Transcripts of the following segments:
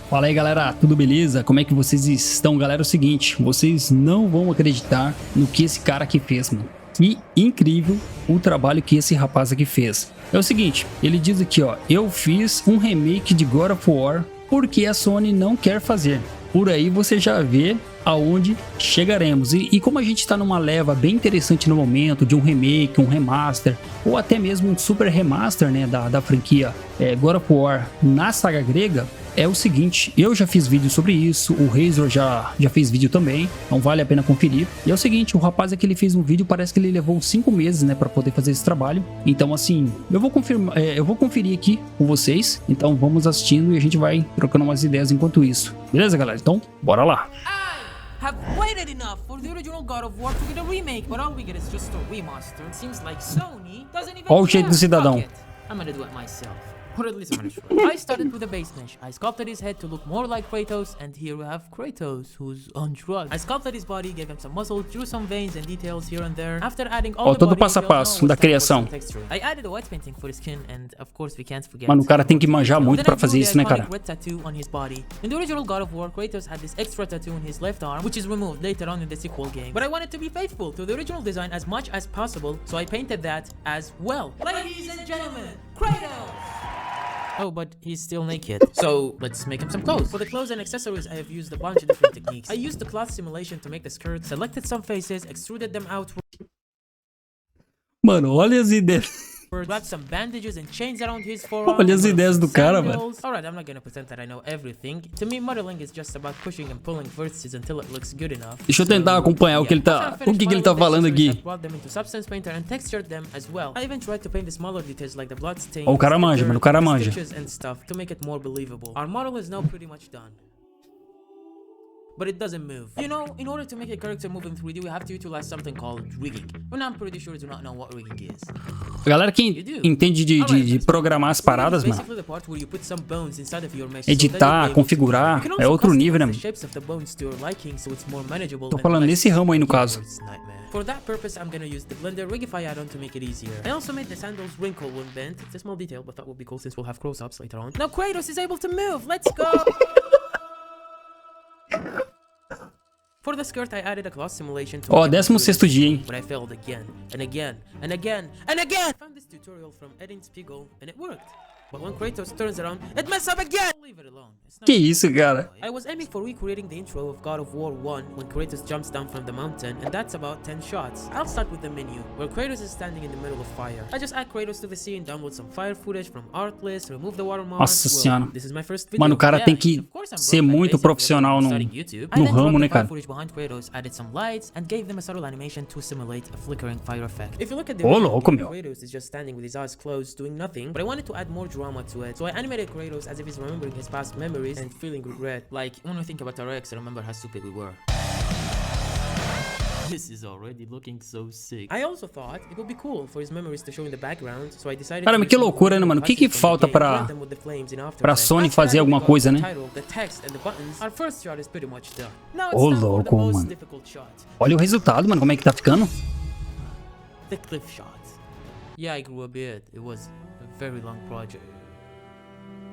Fala aí galera, tudo beleza? Como é que vocês estão? Galera, é o seguinte, vocês não vão acreditar no que esse cara aqui fez, mano. Que incrível o trabalho que esse rapaz aqui fez. É o seguinte, ele diz aqui ó, eu fiz um remake de God of War porque a Sony não quer fazer. Por aí você já vê aonde chegaremos. E como a gente está numa leva bem interessante no momento de um remake, um remaster ou até mesmo um super remaster, né, da franquia God of War na saga grega, é o seguinte, eu já fiz vídeo sobre isso, o Razor já fez vídeo também, então vale a pena conferir. E é o seguinte, o rapaz aqui ele fez um vídeo, parece que ele levou 5 meses, né, para poder fazer esse trabalho. Então assim, eu vou conferir aqui com vocês, então vamos assistindo e a gente vai trocando umas ideias enquanto isso. Beleza, galera? Então, bora lá! Have waited enough for the original God of War to get a remake, but all we get is just a remaster. It seems like Sony doesn't even Olha o jeito do cidadão. Fuck it. I'm gonna do it myself. Or at least I'm gonna try. I started with a base mesh. I sculpted his head to look more like Kratos, and here we have Kratos, who's on drugs. I sculpted his body, gave him some muscle, drew some veins and details here and there. After adding all the todo body, passo a passo da criação. I added a white painting for his skin, and of course we can't forget. Mano, o cara tem que manjar muito pra fazer isso, né, cara? Red tattoo on his body. In the original God of War, Kratos had this extra tattoo on his left arm, which is removed later on in the sequel game. But I wanted to be faithful to the original design as much as possible, so I painted that as well. Ladies and gentlemen, Kratos! Oh, but he's still naked. So, let's make him some clothes. For the clothes and accessories, I have used a bunch of different techniques. I used the cloth simulation to make the skirt, selected some faces, extruded them outward. Mano, olha as ideias. Wrapped some bandages and chains around his forearm. Olha as ideias do cara, mano. Alright, I'm not gonna pretend that I know everything. To me, modeling is just about pushing and pulling vertices until it looks good enough. Deixa eu tentar acompanhar o que ele tá falando aqui. Brought them into substance painter and textured them as well. I even tried to paint the smaller details like the blood stains. Ó, o cara manja, mano, o cara manja. And stuff to make it more believable. Our model is now pretty much done. But it doesn't move. You know, in order to make a character move in 3D, we have to utilize something called rigging. And I'm pretty sure you do not know what rigging is. A galera que entende de programar as paradas, mano. Editar, configurar, é outro nível, né, mano? Tô falando nesse ramo aí, no caso. For that purpose, I'm gonna use the Blender Rigify add-on to make it easier. I also made the sandals wrinkle when bent. It's a small detail, but that would be cool since we'll have close-ups later on. Now Kratos is able to move! Let's go! For the skirt, I added a cloth simulation to 16º dia, hein? But I failed again, and again, and again, and again! I found this tutorial from Edin Spiegel, and it worked. But when Kratos turns around, it messes up again! Leave it alone. Que isso, cara? I was aiming for recreating the intro of God of War 1 when Kratos jumps down from the mountain, and that's about 10 shots. I'll start with the menu, where Kratos is standing in the middle of fire. I just add Kratos to the scene, download some fire footage from Artlist, remove the watermark. Nossa senhora. This is my first video. Mano, o cara tem que ser muito profissional no ramo, né, cara? Behind Kratos, added some lights, and gave them a subtle animation to simulate a flickering fire effect. If you look at the louco, meu. Kratos is just standing with his eyes closed, doing nothing, but I wanted to add more drama to it, so I animated Kratos as if he's remembering his past memories and feeling regret. Like, when we think about our ex, I remember how stupid we were. This is already looking so sick. I also thought it would be cool for his memories to show in the background, so I decided. Caramba, que loucura, né, mano? O que falta pra Sony fazer alguma coisa, né? Ô, louco, mano. Olha o resultado, mano, como é que tá ficando? The cliff shot. Yeah, I grew a bit. It was a very long project.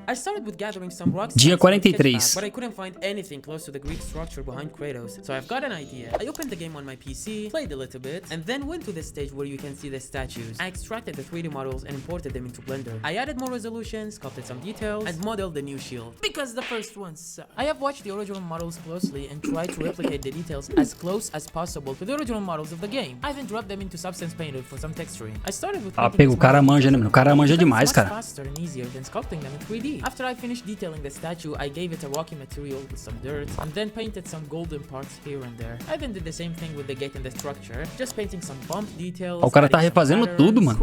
I started with gathering some rocks, Dia 43. but I couldn't find anything close to the Greek structure behind Kratos, so I've got an idea. I opened the game on my PC, played a little bit, and then went to the stage where you can see the statues. I extracted the 3D models and imported them into Blender. I added more resolution, sculpted some details, and modeled the new shield, because the first one sucked. I have watched the original models closely and tried to replicate the details as close as possible to the original models of the game. I then dropped them into Substance Painter for some texturing. I started with pega, o cara manja, né, mano? O cara manja demais, cara. Faster and easier than sculpting them in 3D. After I finished detailing the statue, I gave it a rocky material with some dirt, and then painted some golden parts here and there. I then did the same thing with the gate and the structure, just painting some bump details. O cara tá refazendo tudo, mano.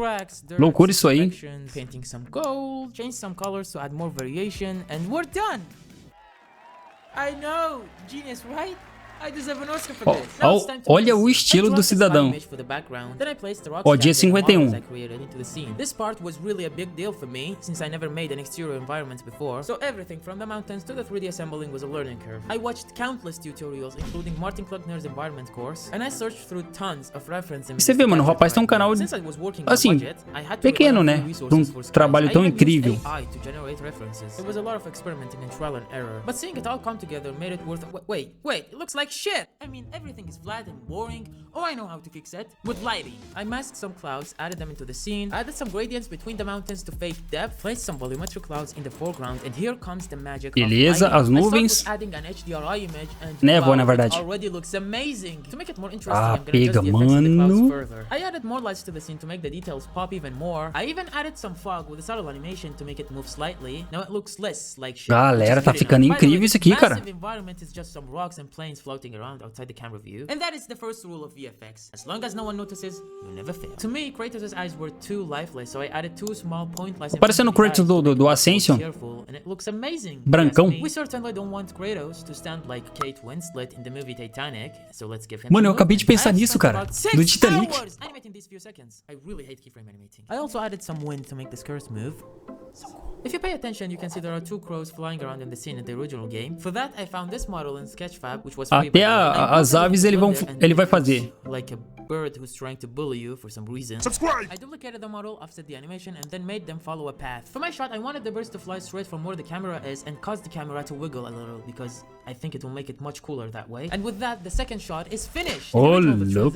Loucura isso aí. Painting some gold, change some colors to add more variation, and we're done! I know! Genius, right? I deserve an Oscar for this. Ó, olha o estilo do cidadão. Ó, dia 51. This part was really a big deal for me since I never made an exterior environment before. So everything from the mountains to the 3D assembling was a learning curve. I watched countless tutorials including Martin Kluckner's environment course and I searched through tons of reference images. Você vê, mano, o rapaz tem um canal assim, pequeno, né? Pra um trabalho tão incrível. It was a lot of experimenting and trial and error. But seeing it all come together made it worth it. Wait, it looks like shit! I mean, everything is flat and boring. Oh, I know how to fix it. With lighting. I masked some clouds, added them into the scene, added some gradients between the mountains to fake depth, placed some volumetric clouds in the foreground, and here comes the magic Beleza, as nuvens. Névoa, na verdade. Already looks amazing. To make it more interesting, Ah, I'm gonna adjust pega, the effects of the clouds mano. further. I added more lights to the scene to make the details pop even more. I even added some fog with a subtle animation to make it move slightly. Now it looks less like shit. Galera, tá ficando incrível isso aqui, cara. The environment is just some rocks and planes floating around outside the camera view. And that is the first rule of VFX. As long as no one notices, you never fail. To me, Kratos' eyes were too lifeless, so I added two small pointless. Parecendo o Kratos do Ascension. And it looks amazing. Brancão. We certainly don't want Kratos to stand like Kate Winslet in the movie Titanic, so let's give him. Mano, eu acabei de pensar nisso, cara. Do Titanic. Animating these few seconds. I really hate keyframe animating. I also added some wind to make the skirts move. So cool. If you pay attention, you can see there are two crows flying around in the scene in the original game. For that, I found this model in Sketchfab, which was free. Até as aves ele vai fazer. Like a bird who's trying to bully you for some reason. Subscribe! I duplicated the model, offset the animation, and then made them follow a path. For my shot, I wanted the birds to fly straight from where the camera is and cause the camera to wiggle a little because I think it will make it much cooler that way. And with that, the second shot is finished. Oh, louco.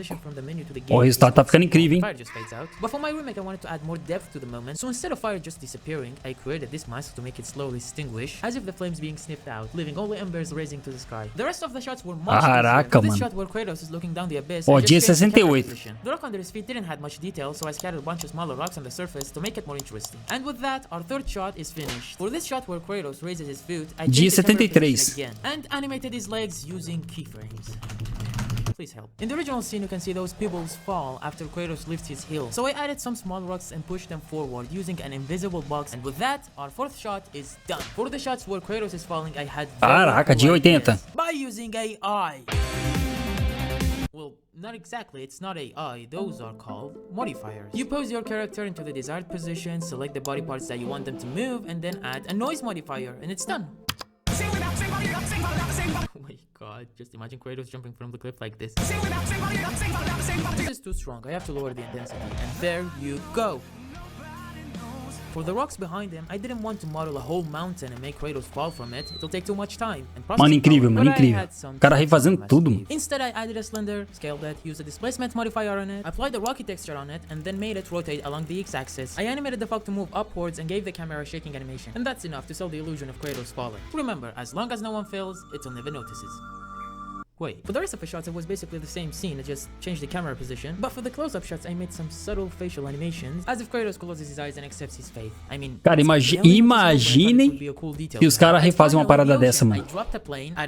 O resultado tá ficando incrível, hein? Fire just fades out. But for my remake, I wanted to add more depth to the moment. So instead of fire just disappearing, I created this mask to make it slowly extinguish, as if the flames being sniffed out, leaving only embers raising to the sky. The rest of the shots were much Caraca, this mano. shot where Kratos is looking down the abyss. Ó, dia 68. The rock under his feet didn't have much detail, so I scattered a bunch of smaller rocks on the surface to make it more interesting. And with that, our third shot is finished. For this shot where Kratos raises his foot, I Dia changed the camera 73. position again and animated his legs using keyframes. Please help. In the original scene, you can see those pebbles fall after Kratos lifts his heel. So I added some small rocks and pushed them forward using an invisible box. And with that, our fourth shot is done. For the shots where Kratos is falling, I had Caraca, dia 80. by using AI. Well, not exactly, it's not AI, those are called modifiers. You pose your character into the desired position, select the body parts that you want them to move, and then add a noise modifier, and it's done. Oh my god, just imagine Kratos jumping from the cliff like this. This is too strong, I have to lower the intensity, and there you go. For the rocks behind him, I didn't want to model a whole mountain and make Kratos fall from it. It'll take too much time and processing Mano, incrível, power, mano, but I incrível. had some O cara refazendo tudo, mano. Instead, I added a slender, scaled it, used a displacement modifier on it, applied the rocky texture on it, and then made it rotate along the x-axis. I animated the fog to move upwards and gave the camera a shaking animation. And that's enough to sell the illusion of Kratos falling. Remember, as long as no one fails, it'll never notices. Wait, for the rest of the shots it was basically the same scene, I just changed the camera position. But for the close-up shots I made some subtle facial animations, as if Kratos closes his eyes and accepts his fate. I mean, Cara, imaginem se os caras refazem uma parada dessa, mano.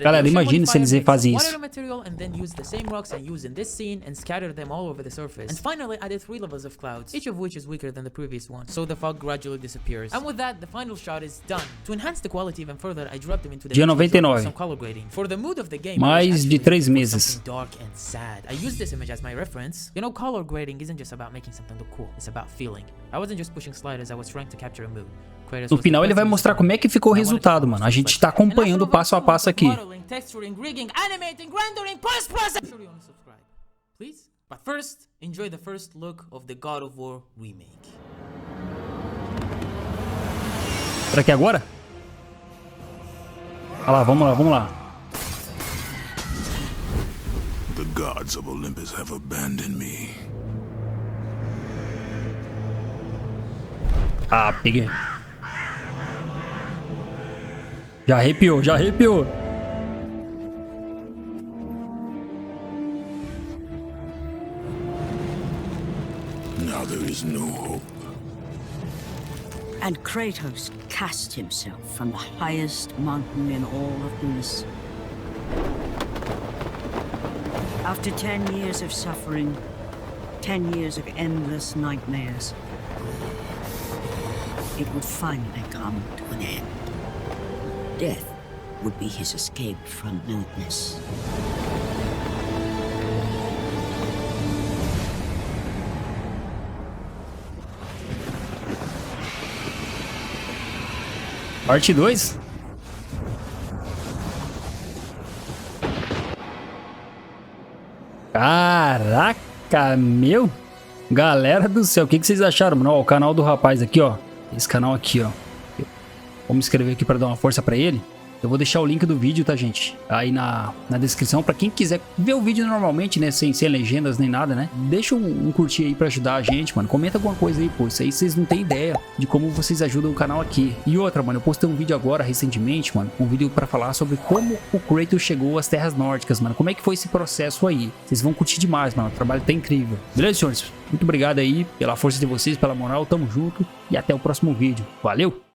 Galera, imagine se eles refazem isso. And then use the same rocks I used in this scene and scatter them all over the surface. And finally added 3 levels of clouds, each of which is weaker than the previous one, so the fog gradually disappears. And with that, the final shot is done. To enhance the quality even further, I dropped them into the Dia 99. some color grading. For the mood of the game, Mais de 3 meses. dark and sad. I used this image as my reference. You know, color grading isn't just about making something look cool, it's about feeling. I wasn't just pushing sliders, I was trying to capture a mood. No final ele vai mostrar como é que ficou o resultado, mano. A gente tá acompanhando passo a passo aqui. Texturing, rigging, animating, rendering, post-processing. Sure you want to subscribe, please. But first, enjoy the first look of the God of War remake. Será que é agora? Olha lá, vamos lá, vamos lá. The gods of Olympus have abandoned me. Ah, peguei. Já arrepiou, já arrepiou. Now there is no hope. And Kratos cast himself from the highest mountain in all of Greece. After 10 years of suffering, 10 years of endless nightmares, it would finally come to an end. Death would be his escape from madness. Parte 2? Caraca, meu. Galera do céu, o que vocês acharam, mano? Ó, o canal do rapaz aqui, ó. Esse canal aqui, ó. Vamos escrever aqui pra dar uma força pra ele. Eu vou deixar o link do vídeo, tá, gente? Aí na descrição, pra quem quiser ver o vídeo normalmente, né? Sem legendas nem nada, né? Deixa um curtir aí pra ajudar a gente, mano. Comenta alguma coisa aí, pô. Isso aí vocês não têm ideia de como vocês ajudam o canal aqui. E outra, mano, eu postei um vídeo agora, recentemente, mano. Um vídeo pra falar sobre como o Kratos chegou às Terras Nórdicas, mano. Como é que foi esse processo aí. Vocês vão curtir demais, mano. O trabalho tá incrível. Beleza, senhores? Muito obrigado aí pela força de vocês, pela moral. Tamo junto. E até o próximo vídeo. Valeu!